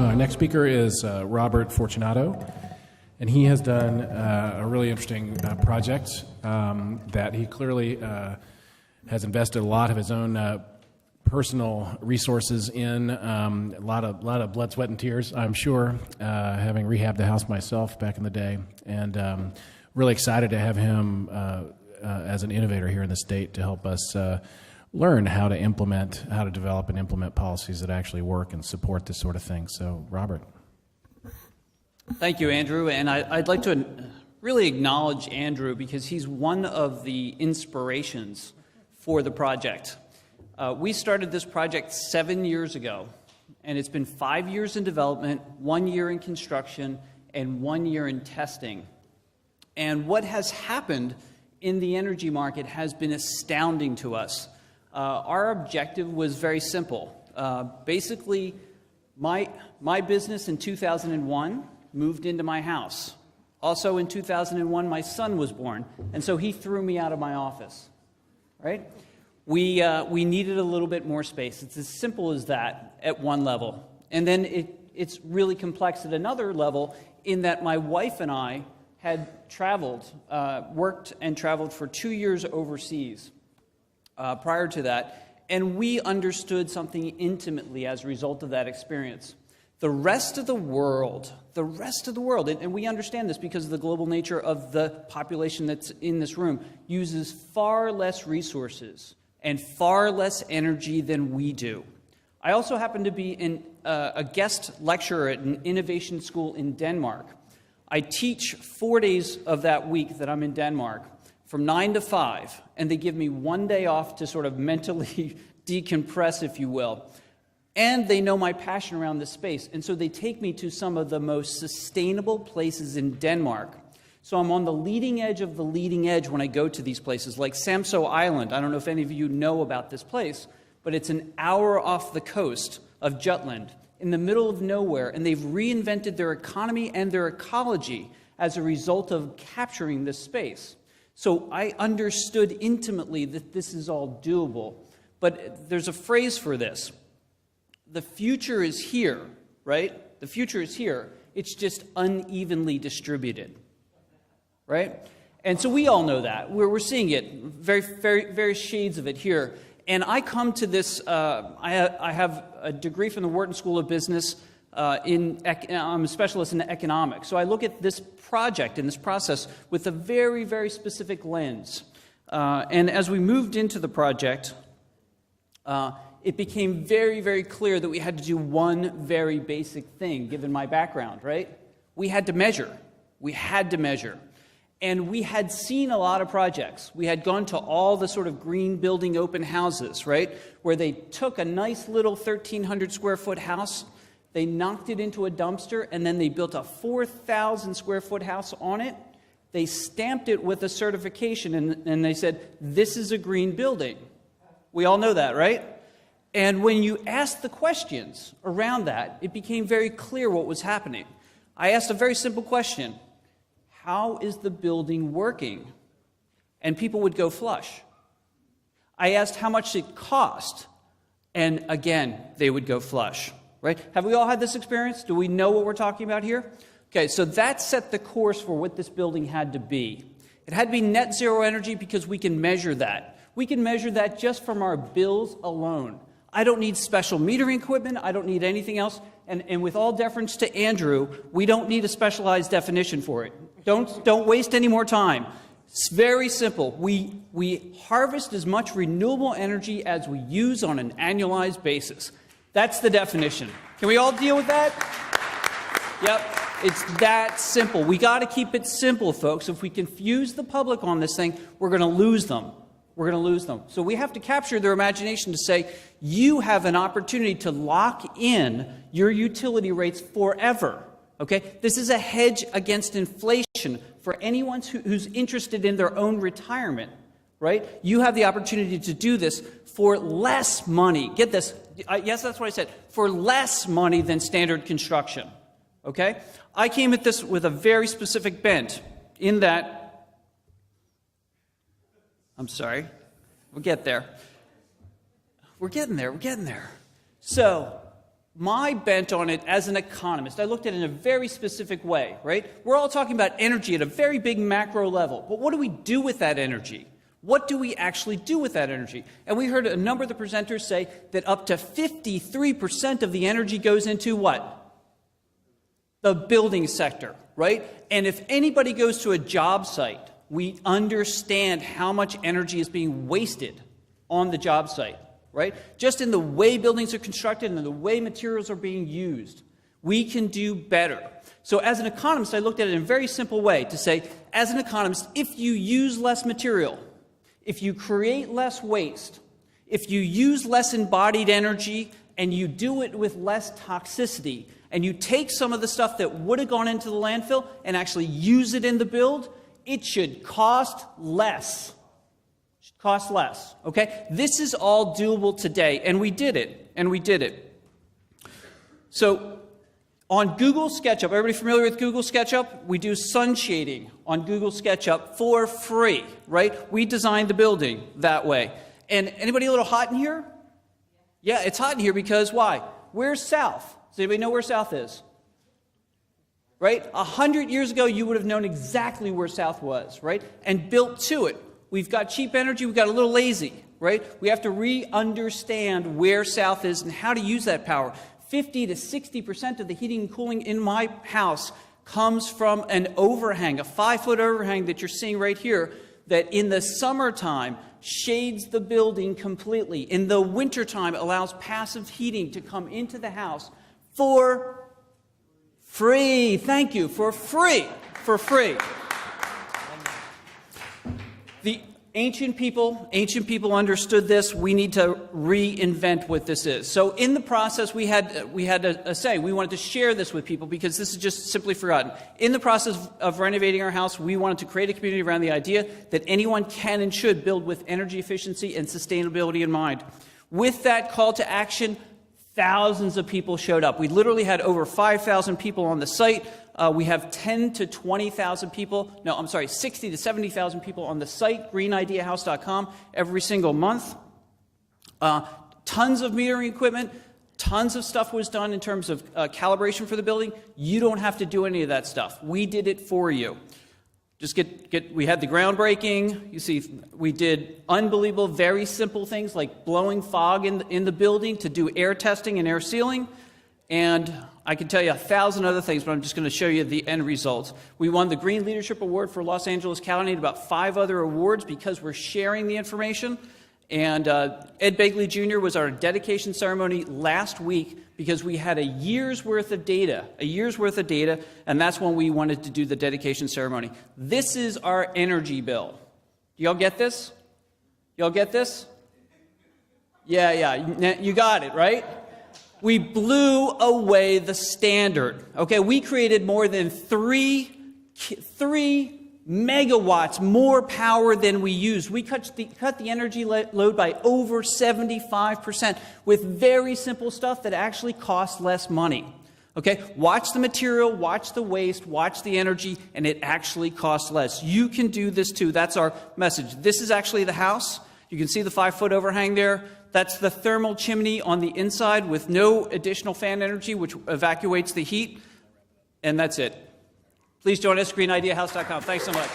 Next speaker is Robert Fortunato, and he has done a really interesting project that he clearly has invested a lot of his own personal resources in, a lot of blood, sweat, and tears, I'm sure, having rehabbed the house myself back in the day, and really excited to have him as an innovator here in the state to help us learn how to develop and implement policies that actually work and support this sort of thing. So, Robert. Thank you, Andrew. And I'd like to really acknowledge Andrew because he's one of the inspirations for the project. We started this project 7 years ago, and it's been 5 years in development, 1 year in construction, and 1 year in testing. And what has happened in the energy market has been astounding to us. Our objective was very simple. Basically, my business in 2001 moved into my house. Also in 2001, my son was born, and so he threw me out of my office, right? We needed a little bit more space. It's as simple as that at one level. And then it's really complex at another level in that my wife and I had worked and traveled for 2 years overseas prior to that, and we understood something intimately as a result of that experience. The rest of the world, and we understand this because of the global nature of the population that's in this room, uses far less resources and far less energy than we do. I also happen to be a guest lecturer at an innovation school in Denmark. I teach 4 days of that week that I'm in Denmark from 9 to 5, and they give me 1 day off to sort of mentally decompress, if you will. And they know my passion around this space, and so they take me to some of the most sustainable places in Denmark. So I'm on the leading edge of the leading edge when I go to these places, like Samso Island. I don't know if any of you know about this place, but it's an hour off the coast of Jutland, in the middle of nowhere, and they've reinvented their economy and their ecology as a result of capturing this space. So I understood intimately that this is all doable. But there's a phrase for this. The future is here, right? The future is here. It's just unevenly distributed, right? And so we all know that. We're seeing it, very shades of it here. And I come to this, I have a degree from the Wharton School of Business. I'm a specialist in economics. So I look at this project and this process with a very specific lens. And as we moved into the project, it became very clear that we had to do one very basic thing, given my background, right? We had to measure. And we had seen a lot of projects. We had gone to all the sort of green building open houses, right? Where they took a nice little 1,300 square foot house, they knocked it into a dumpster, and then they built a 4,000 square foot house on it. They stamped it with a certification, and they said, this is a green building. We all know that, right? And when you asked the questions around that, it became very clear what was happening. I asked a very simple question. How is the building working? And people would go flush. I asked how much it cost, and again, they would go flush, right? Have we all had this experience? Do we know what we're talking about here? Okay, so that set the course for what this building had to be. It had to be net zero energy because we can measure that. We can measure that just from our bills alone. I don't need special metering equipment. I don't need anything else. And with all deference to Andrew, we don't need a specialized definition for it. Don't waste any more time. It's very simple. We harvest as much renewable energy as we use on an annualized basis. That's the definition. Can we all deal with that? Yep, it's that simple. We got to keep it simple, folks. If we confuse the public on this thing, we're going to lose them. So we have to capture their imagination to say, you have an opportunity to lock in your utility rates forever. Okay? This is a hedge against inflation for anyone who's interested in their own retirement, right? You have the opportunity to do this for less money. Get this. Yes, that's what I said. For less money than standard construction. Okay? I came at this with a very specific bent in that, I'm sorry, we'll get there. We're getting there. So my bent on it as an economist, I looked at it in a very specific way, right? We're all talking about energy at a very big macro level, but what do we do with that energy? What do we actually do with that energy? And we heard a number of the presenters say that up to 53% of the energy goes into what? The building sector, right? And if anybody goes to a job site, we understand how much energy is being wasted on the job site, right? Just in the way buildings are constructed and the way materials are being used. We can do better. So as an economist, I looked at it in a very simple way to say, as an economist, if you use less material, if you create less waste, if you use less embodied energy, and you do it with less toxicity, and you take some of the stuff that would have gone into the landfill and actually use it in the build, it should cost less. It should cost less, okay? This is all doable today, and we did it, So on Google SketchUp, everybody familiar with Google SketchUp? We do sun shading on Google SketchUp for free, right? We designed the building that way. And anybody a little hot in here? Yeah, it's hot in here because why? Where's south? Does anybody know where south is? Right? 100 years ago, you would have known exactly where south was, right? And built to it. We've got cheap energy, we've got a little lazy, right? We have to re-understand where south is and how to use that power. 50 to 60% of the heating and cooling in my house comes from an overhang, a 5-foot overhang that you're seeing right here, that in the summertime shades the building completely. In the wintertime, allows passive heating to come into the house for free. Thank you, for free. For free. The ancient people understood this. We need to reinvent what this is. So in the process, we had a say. We wanted to share this with people because this is just simply forgotten. In the process of renovating our house, we wanted to create a community around the idea that anyone can and should build with energy efficiency and sustainability in mind. With that call to action, thousands of people showed up. We literally had over 5,000 people on the site. We have 60 to 70,000 people on the site, greenideahouse.com, every single month. Tons of metering equipment, tons of stuff was done in terms of calibration for the building. You don't have to do any of that stuff. We did it for you. Just we had the groundbreaking. You see, we did unbelievable, very simple things like blowing fog in the building to do air testing and air sealing. And I can tell you 1,000 other things, but I'm just going to show you the end results. We won the Green Leadership Award for Los Angeles County and about 5 other awards because we're sharing the information. And Ed Begley Jr. was our dedication ceremony last week because we had a year's worth of data, and that's when we wanted to do the dedication ceremony. This is our energy bill. Do y'all get this? Y'all get this? Yeah, you got it, right? We blew away the standard. Okay, we created more than 3 megawatts more power than we used. We cut the energy load by over 75% with very simple stuff that actually costs less money. Okay, watch the material, watch the waste, watch the energy, and it actually costs less. You can do this too. That's our message. This is actually the house. You can see the 5-foot overhang there. That's the thermal chimney on the inside with no additional fan energy, which evacuates the heat. And that's it. Please join us, greenideahouse.com. Thanks so much.